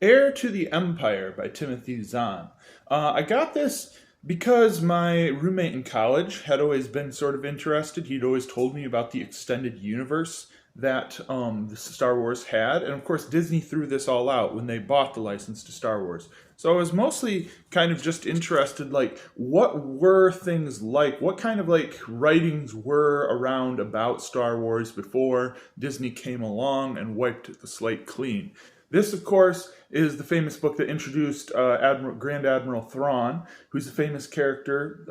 Heir to the Empire by Timothy Zahn. I got this because my roommate in college had always been sort of interested. He'd always told me about the extended universe that the Star Wars had. And of course, Disney threw this all out when they bought the license to Star Wars. So I was mostly kind of just interested, like, what were things like? What kind of like writings were around about Star Wars before Disney came along and wiped the slate clean? This, of course, is the famous book that introduced Grand Admiral Thrawn, who's a famous character.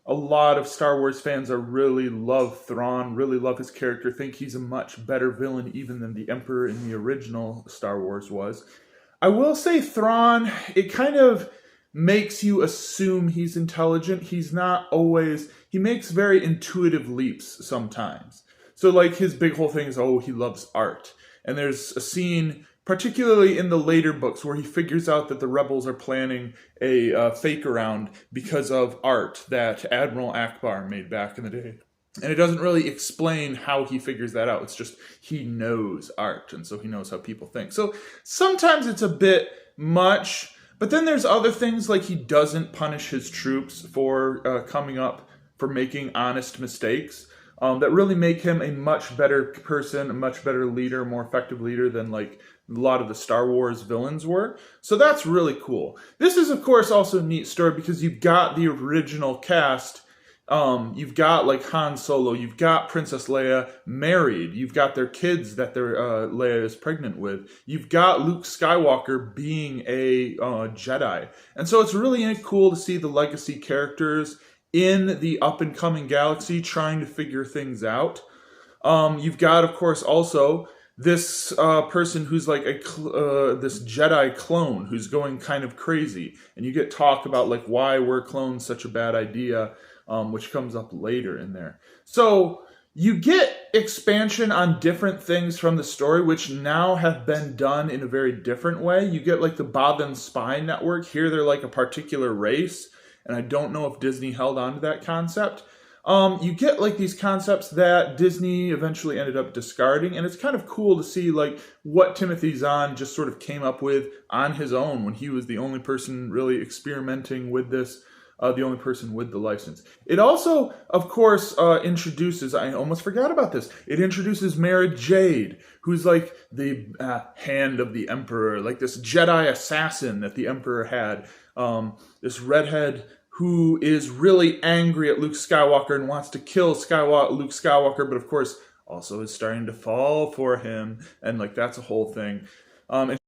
A lot of Star Wars fans are really love Thrawn, really love his character, think he's a much better villain even than the Emperor in the original Star Wars was. I will say Thrawn, it kind of makes you assume he's intelligent. He's not always, he makes very intuitive leaps sometimes. So, like, his big whole thing is, oh, he loves art. And there's a scene, particularly in the later books, where he figures out that the rebels are planning a fake around because of art that Admiral Akbar made back in the day. And it doesn't really explain how he figures that out. It's just he knows art, and so he knows how people think. So sometimes it's a bit much, but then there's other things like he doesn't punish his troops for coming up, for making honest mistakes. That really make him a much better person, a much better leader, more effective leader than like a lot of the Star Wars villains were. So that's really cool. This is, of course, also a neat story because you've got the original cast. You've got like Han Solo, you've got Princess Leia married, you've got their kids that Leia is pregnant with, you've got Luke Skywalker being a Jedi, and so it's really cool to see the legacy characters in the up and coming galaxy trying to figure things out. You've got, of course, also this person who's like this Jedi clone who's going kind of crazy, and you get talk about like why were clones such a bad idea, which comes up later in there. So you get expansion on different things from the story, which now have been done in a very different way. You get like the Bobbin Spy Network. Here they're like a particular race, and I don't know if Disney held on to that concept. You get like these concepts that Disney eventually ended up discarding, and it's kind of cool to see like what Timothy Zahn just sort of came up with on his own when he was the only person really experimenting with this, the only person with the license. It also, of course, introduces, I almost forgot about this, it introduces Mara Jade, who's like the hand of the Emperor, like this Jedi assassin that the Emperor had, this redhead who is really angry at Luke Skywalker and wants to kill Luke Skywalker, but of course also is starting to fall for him, and like that's a whole thing. And